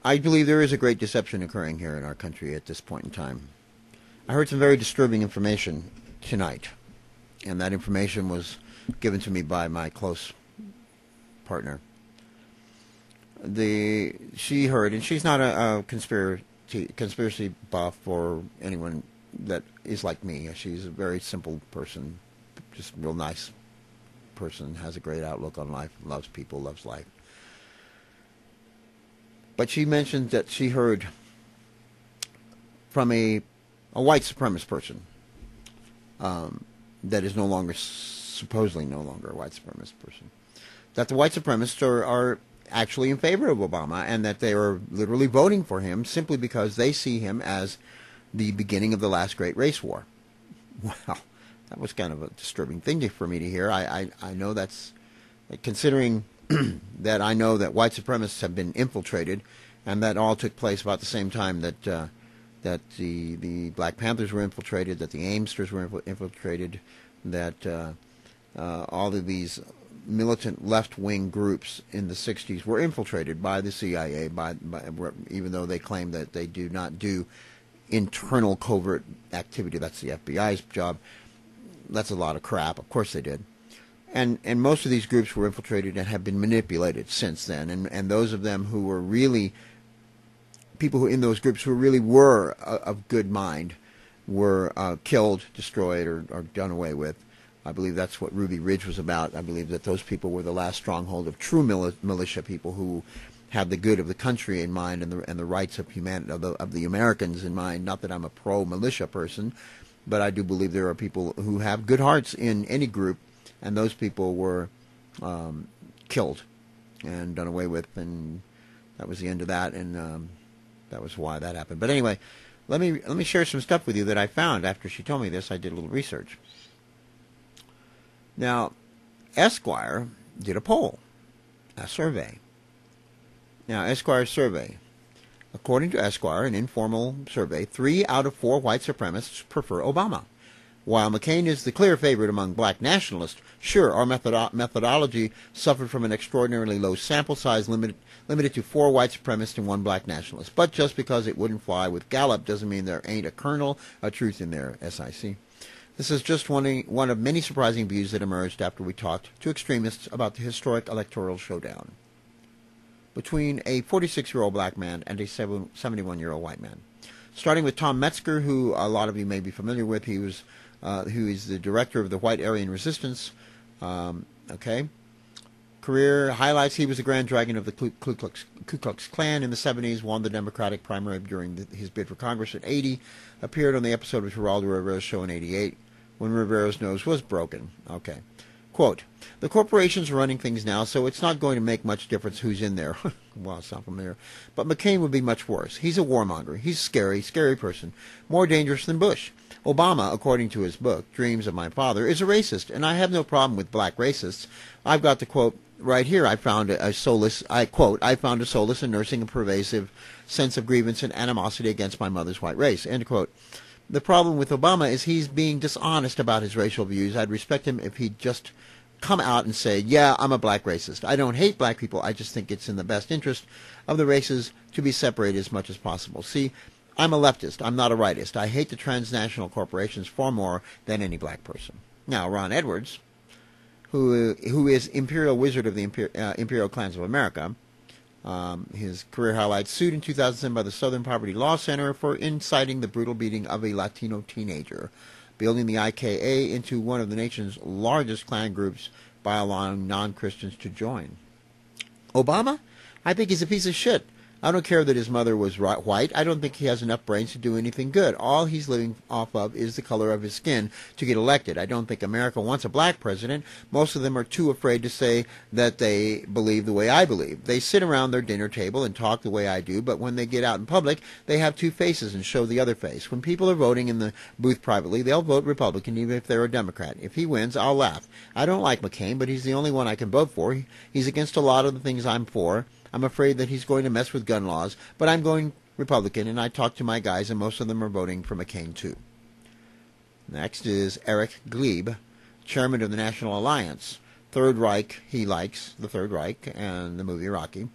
I believe there is a great deception occurring here in our country at this point in time. I heard some very disturbing information tonight, and that information was given to me by my close partner. She heard, and she's not a conspiracy buff or anyone that is like me. She's a very simple person, just real nice person, has a great outlook on life, loves people, loves life. But she mentioned that she heard from a white supremacist person that is supposedly no longer a white supremacist person, that the white supremacists are actually in favor of Obama, and that they are literally voting for him simply because they see him as the beginning of the last great race war. Wow, that was kind of a disturbing thing for me to hear. I know that's, considering that I know that white supremacists have been infiltrated, and that all took place about the same time that the Black Panthers were infiltrated, that the Aimsters were infiltrated, that all of these militant left-wing groups in the 60s were infiltrated by the CIA, even though they claim that they do not do internal covert activity. That's the FBI's job. That's a lot of crap. Of course they did. And most of these groups were infiltrated and have been manipulated since then. And those of them who were really, people who in those groups who really were of good mind were killed, destroyed, or done away with. I believe that's what Ruby Ridge was about. I believe that those people were the last stronghold of true militia people who had the good of the country in mind and the rights of humanity, of the Americans in mind. Not that I'm a pro-militia person, but I do believe there are people who have good hearts in any group, and those people were killed and done away with, and that was the end of that, and that was why that happened. But anyway, let me share some stuff with you that I found after she told me this. I did a little research. Now, Esquire did a poll, a survey. Now, Esquire's survey. According to Esquire, an informal survey, 3 out of 4 white supremacists prefer Obama. While McCain is the clear favorite among black nationalists, sure, our methodology suffered from an extraordinarily low sample size limited to 4 white supremacists and 1 black nationalist. But just because it wouldn't fly with Gallup doesn't mean there ain't a kernel of truth in there, SIC. This is just one of many surprising views that emerged after we talked to extremists about the historic electoral showdown between a 46-year-old black man and a 71-year-old white man. Starting with Tom Metzger, who a lot of you may be familiar with. He was who is the director of the White Aryan Resistance. Career highlights: he was the Grand Dragon of the Ku Klux Klan in the 70s, won the Democratic primary during his bid for Congress in 80, appeared on the episode of Geraldo Rivera's show in 88, when Rivera's nose was broken. Okay. Quote, the corporations are running things now, so it's not going to make much difference who's in there. Well, it's not from there. But McCain would be much worse. He's a warmonger. He's a scary person. More dangerous than Bush. Obama, according to his book, Dreams of My Father, is a racist, and I have no problem with black racists. I've got the quote right here. I found a solace, I quote, I found a solace in nursing a pervasive sense of grievance and animosity against my mother's white race, end quote. The problem with Obama is he's being dishonest about his racial views. I'd respect him if he'd just come out and say, yeah, I'm a black racist. I don't hate black people. I just think it's in the best interest of the races to be separated as much as possible. See, I'm a leftist. I'm not a rightist. I hate the transnational corporations far more than any black person. Now, Ron Edwards, who is Imperial Wizard of the Imperial Clans of America, his career highlights: sued in 2007 by the Southern Poverty Law Center for inciting the brutal beating of a Latino teenager, building the IKA into one of the nation's largest Klan groups by allowing non-Christians to join. Obama? I think he's a piece of shit. I don't care that his mother was white. I don't think he has enough brains to do anything good. All he's living off of is the color of his skin to get elected. I don't think America wants a black president. Most of them are too afraid to say that they believe the way I believe. They sit around their dinner table and talk the way I do, but when they get out in public, they have 2 faces and show the other face. When people are voting in the booth privately, they'll vote Republican even if they're a Democrat. If he wins, I'll laugh. I don't like McCain, but he's the only one I can vote for. He's against a lot of the things I'm for. I'm afraid that he's going to mess with gun laws, but I'm going Republican, and I talk to my guys, and most of them are voting for McCain, too. Next is Eric Glebe, chairman of the National Alliance. Third Reich, he likes the Third Reich and the movie Rocky.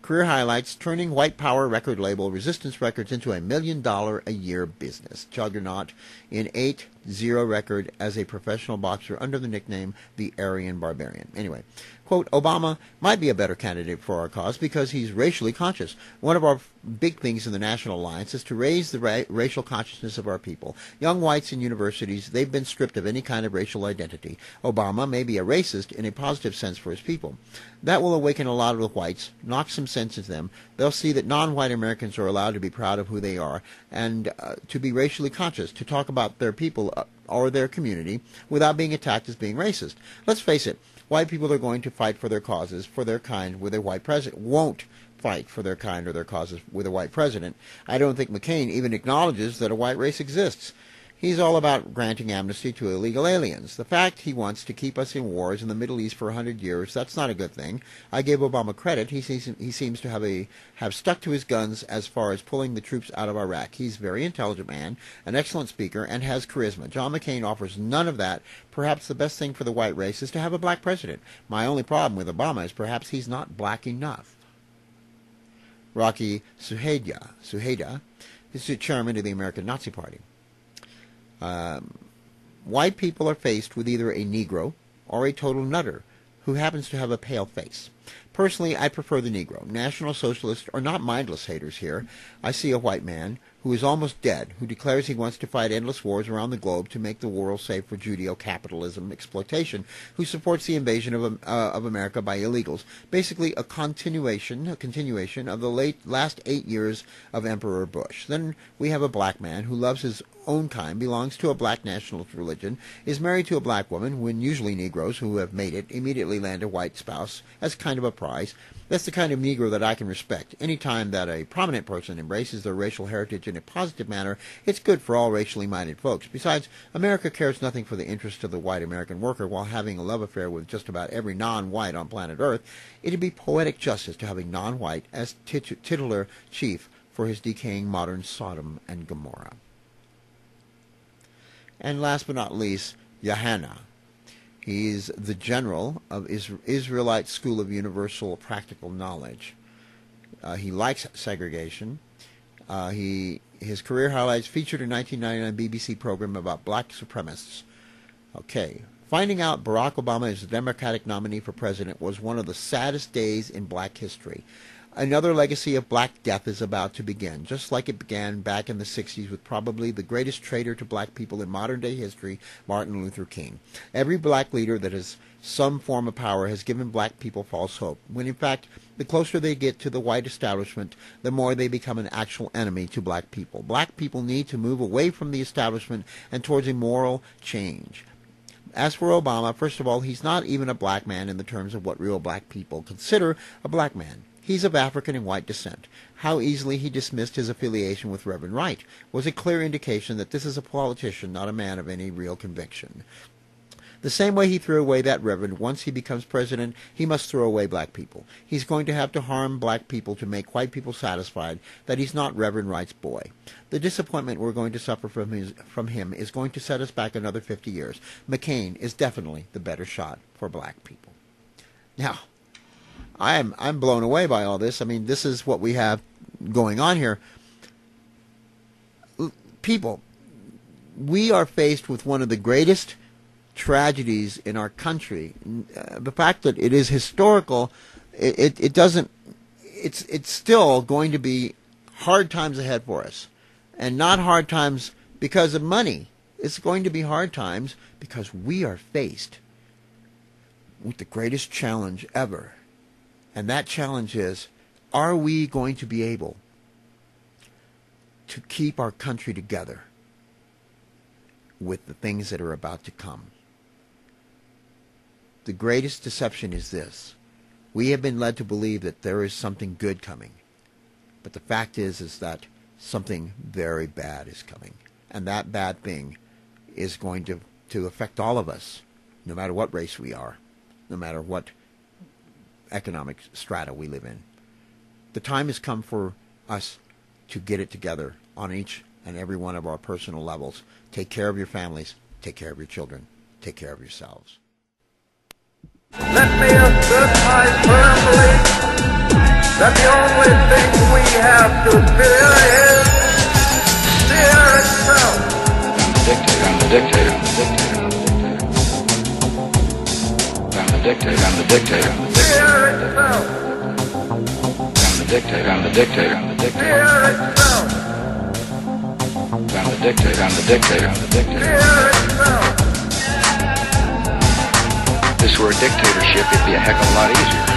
Career highlights: turning white power record label Resistance Records into a $1 million a year business. Juggernaut in 8-0 record as a professional boxer under the nickname the Aryan Barbarian. Anyway, quote, Obama might be a better candidate for our cause because he's racially conscious. One of our big things in the National Alliance is to raise the racial consciousness of our people. Young whites in universities, they've been stripped of any kind of racial identity. Obama may be a racist in a positive sense for his people. That will awaken a lot of the whites, knock some sense into them. They'll see that non-white Americans are allowed to be proud of who they are and to be racially conscious, to talk about their people or their community without being attacked as being racist. Let's face it, white people are going to fight for their causes, for their kind, with a white president. Won't fight for their kind or their causes with a white president. I don't think McCain even acknowledges that a white race exists. He's all about granting amnesty to illegal aliens. The fact he wants to keep us in wars in the Middle East for 100 years, that's not a good thing. I gave Obama credit. He seems to have stuck to his guns as far as pulling the troops out of Iraq. He's a very intelligent man, an excellent speaker, and has charisma. John McCain offers none of that. Perhaps the best thing for the white race is to have a black president. My only problem with Obama is perhaps he's not black enough. Rocky Suheda is the chairman of the American Nazi Party. White people are faced with either a Negro or a total nutter who happens to have a pale face. Personally, I prefer the Negro. National Socialists are not mindless haters here. I see a white man who is almost dead, who declares he wants to fight endless wars around the globe to make the world safe for Judeo-capitalism exploitation, who supports the invasion of America by illegals. Basically, a continuation of the last 8 years of Emperor Bush. Then we have a black man who loves his own kind, belongs to a black nationalist religion, is married to a black woman, when usually Negroes who have made it immediately land a white spouse as kind of a prize. That's the kind of Negro that I can respect. Any time that a prominent person embraces their racial heritage in a positive manner, it's good for all racially minded folks. Besides, America cares nothing for the interests of the white American worker while having a love affair with just about every non-white on planet Earth. It'd be poetic justice to have a non-white as titular chief for his decaying modern Sodom and Gomorrah. And last but not least, Yohanna. He's the general of Israelite School of Universal Practical Knowledge. He likes segregation. His career highlights featured a 1999 BBC program about Black Supremacists. Okay. Finding out Barack Obama is the Democratic nominee for president was one of the saddest days in black history. Another legacy of black death is about to begin, just like it began back in the 60s with probably the greatest traitor to black people in modern-day history, Martin Luther King. Every black leader that has some form of power has given black people false hope, when in fact, the closer they get to the white establishment, the more they become an actual enemy to black people. Black people need to move away from the establishment and towards a moral change. As for Obama, first of all, he's not even a black man in the terms of what real black people consider a black man. He's of African and white descent. How easily he dismissed his affiliation with Reverend Wright was a clear indication that this is a politician, not a man of any real conviction. The same way he threw away that reverend, once he becomes president, he must throw away black people. He's going to have to harm black people to make white people satisfied that he's not Reverend Wright's boy. The disappointment we're going to suffer from him is going to set us back another 50 years. McCain is definitely the better shot for black people. Now, I'm blown away by all this. I mean, this is what we have going on here. People, we are faced with one of the greatest tragedies in our country. The fact that it is historical, it's still going to be hard times ahead for us. And not hard times because of money. It's going to be hard times because we are faced with the greatest challenge ever. And that challenge is, are we going to be able to keep our country together with the things that are about to come? The greatest deception is this. We have been led to believe that there is something good coming. But the fact is that something very bad is coming. And that bad thing is going to affect all of us, no matter what race we are, no matter what economic strata we live in. The time has come for us to get it together on each and every one of our personal levels. Take care of your families. Take care of your children. Take care of yourselves. Let me assert my firm belief that the only thing we have to fear is fear itself. I'm the dictator, I'm the dictator, I'm the dictator, I'm the dictator, I'm the dictator, I'm the dictator, I'm the dictator, fear itself. I'm the dictator, I'm the dictator, I'm the dictator. Fear itself. If this were a dictatorship, it'd be a heck of a lot easier.